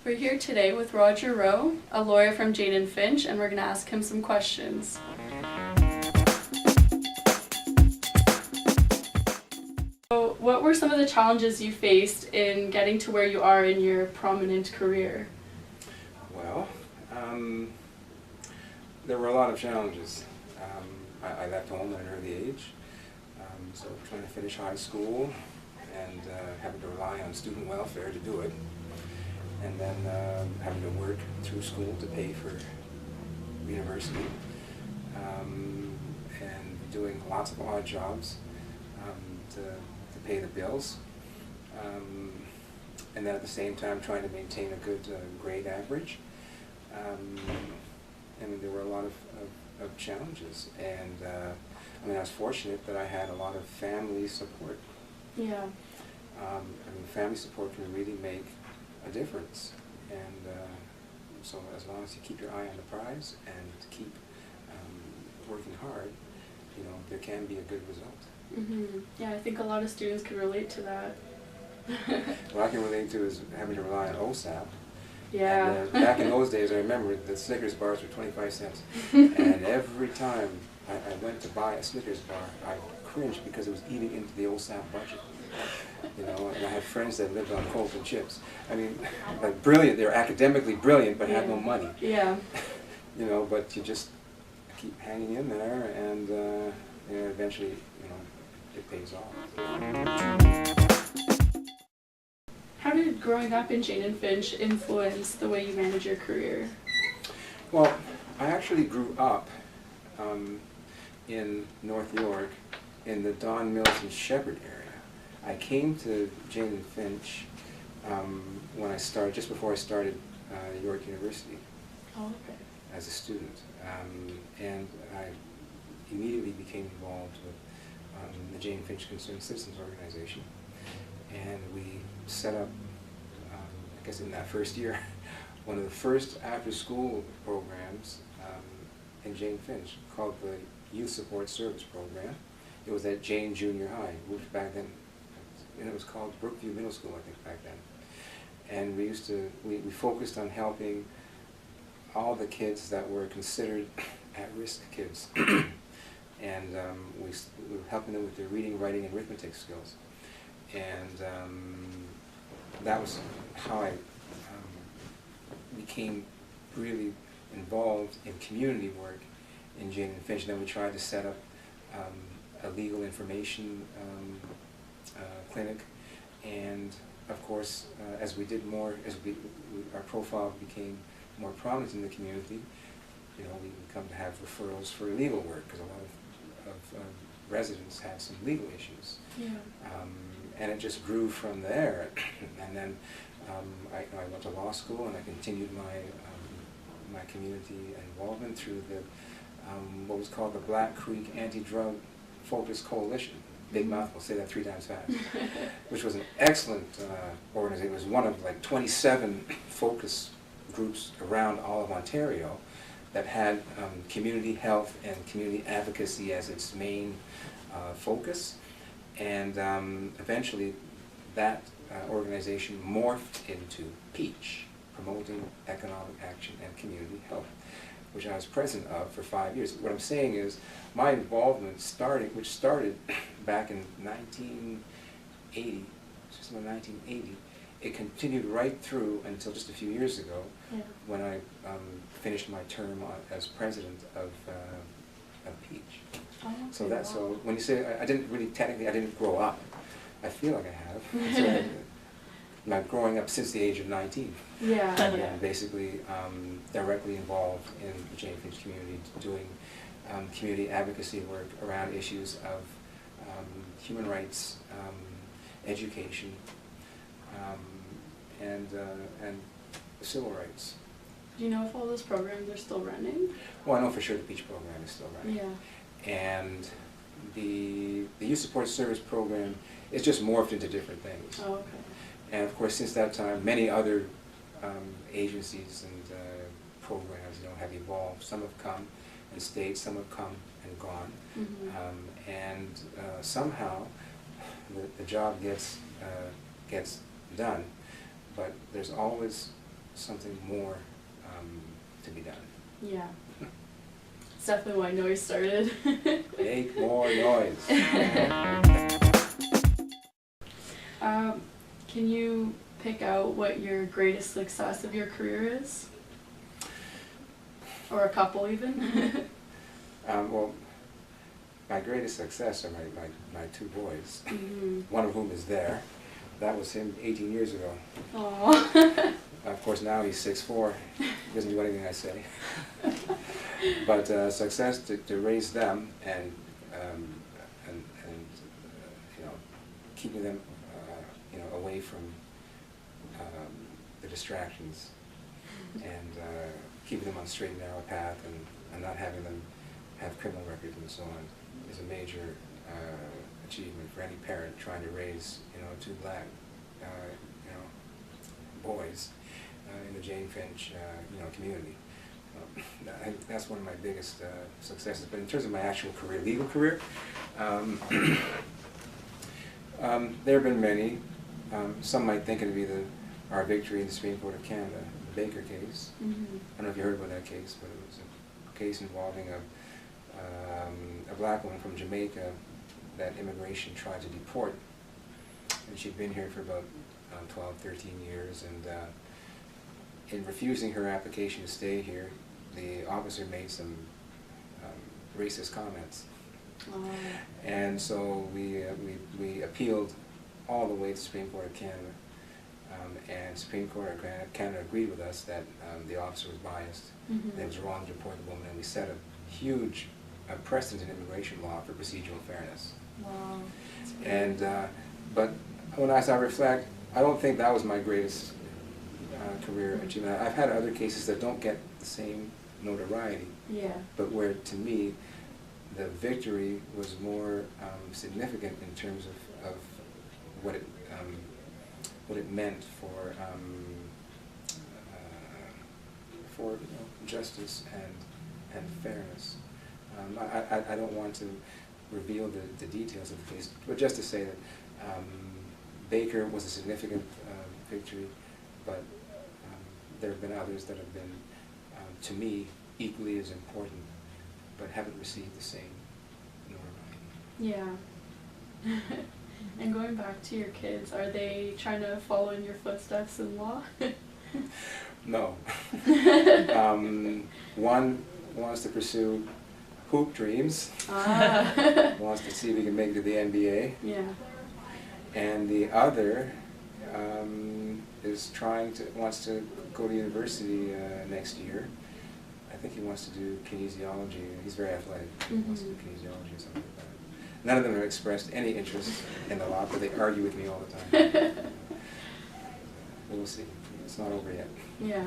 We're here today with Rowe, a lawyer from Jane and Finch, and we're going to ask him some questions. So, what were some of the challenges you faced in getting to where you are in your prominent career? Well, there were a lot of challenges. I left home at an early age, so trying to finish high school and having to rely on student welfare to do it, and then having to work through school to pay for university, and doing lots of odd jobs to pay the bills, and then at the same time trying to maintain a good grade average. I mean, there were a lot of challenges, and I mean, I was fortunate that I had a lot of family support. Yeah. I mean, family support can really make a difference, and so as long as you keep your eye on the prize and keep working hard, you know, there can be a good result. Mm-hmm. Yeah, I think a lot of students can relate to that. What I can relate to is having to rely on OSAP. Yeah. And, back in those days, I remember the Snickers bars were 25 cents. And every time I went to buy a Snickers bar, I cringed because it was eating into the OSAP budget. You know, and I had friends that lived on Coke and chips. I mean, like brilliant, they were academically brilliant, but had no money. Yeah. You know, but you just keep hanging in there, and you know, eventually, you know, it pays off. How did growing up in Jane and Finch influence the way you manage your career? Well, I actually grew up in North York, in the Don Mills and Shepherd area. I came to Jane and Finch when I started, just before I started York University. Oh, okay. As a student, and I immediately became involved with the Jane and Finch Concerned Citizens Organization, and we set up, I guess in that first year, one of the first after-school programs in Jane Finch called the Youth Support Service Program. It was at Jane Junior High, which back then, and it was called Brookview Middle School, I think, back then. And we focused on helping all the kids that were considered at-risk kids. And we were helping them with their reading, writing, and arithmetic skills. And that was how I became really involved in community work in Jane and Finch. Then we tried to set up a legal information clinic, and of course, as we did more, our profile became more prominent in the community, you know, we would come to have referrals for legal work, because a lot of residents had some legal issues. Yeah. And it just grew from there. And then I went to law school, and I continued my community involvement through the what was called the Black Creek Anti-Drug Focus Coalition. Big mouthful, say that 3 times fast. Which was an excellent organization. It was one of like 27 focus groups around all of Ontario that had community health and community advocacy as its main focus. And eventually that organization morphed into PEACH, Promoting Economic Action and Community Health, which I was president of for 5 years. What I'm saying is my involvement which started back in 1980, just about 1980, it continued right through until just a few years ago, when I finished my term as president of PEACH. Oh, okay. So when you say I didn't grow up, I feel like I have. So I'm growing up since the age of 19. Yeah. And basically directly involved in the Jane Finch community, doing community advocacy work around issues of human rights, education, and civil rights. Do you know if all those programs are still running? Well, I know for sure the PEACH program is still running. Yeah. And the Youth Support Service program is just morphed into different things. Oh, okay. And of course, since that time, many other agencies and programs, you know, have evolved. Some have come and stayed, some have come and gone. Mm-hmm. And somehow the job gets done, but there's always something more to be done. Yeah. It's definitely why noise started. Make more noise. Can you pick out what your greatest success of your career is? Or a couple even? Well, my greatest success are my two boys, Mm-hmm. one of whom is there. That was him 18 years ago. Aww. Of course, now he's 6'4". He doesn't do anything I say. But success to raise them and you know, keeping them you know, away from the distractions and keeping them on a straight and narrow path and not having them have criminal records and so on is a major achievement for any parent trying to raise, you know, two black you know, boys in the Jane Finch you know, community. I think that's one of my biggest successes. But in terms of my actual career, legal career, there have been many. Some might think it would be our victory in the Supreme Court of Canada, the Baker case. Mm-hmm. I don't know if you heard about that case, but it was a case involving a black woman from Jamaica that immigration tried to deport. And she'd been here for about 12, 13 years, and in refusing her application to stay here, the officer made some racist comments. Oh. And so we appealed all the way to the Supreme Court of Canada, and Supreme Court of Canada agreed with us that the officer was biased, Mm-hmm. and it was wrong to deport the woman, and we set a huge precedent in immigration law for procedural fairness. Wow. And but as I reflect, I don't think that was my greatest career achievement. I've had other cases that don't get the same notoriety, Yeah. but where, to me, the victory was more significant in terms of what it meant for you know, justice and fairness. I don't want to reveal the details of the case, but just to say that Baker was a significant victory, but there have been others that have been, to me, equally as important, but haven't received the same notoriety. Yeah. And going back to your kids, are they trying to follow in your footsteps in law? No. One wants to pursue hoop dreams, Ah. wants to see if he can make it to the NBA, Yeah. and the other wants to go to university next year. I think he wants to do kinesiology. He's very athletic. He wants to do kinesiology or something like that. None of them have expressed any interest in the law, but they argue with me all the time. We'll see. It's not over yet. Yeah.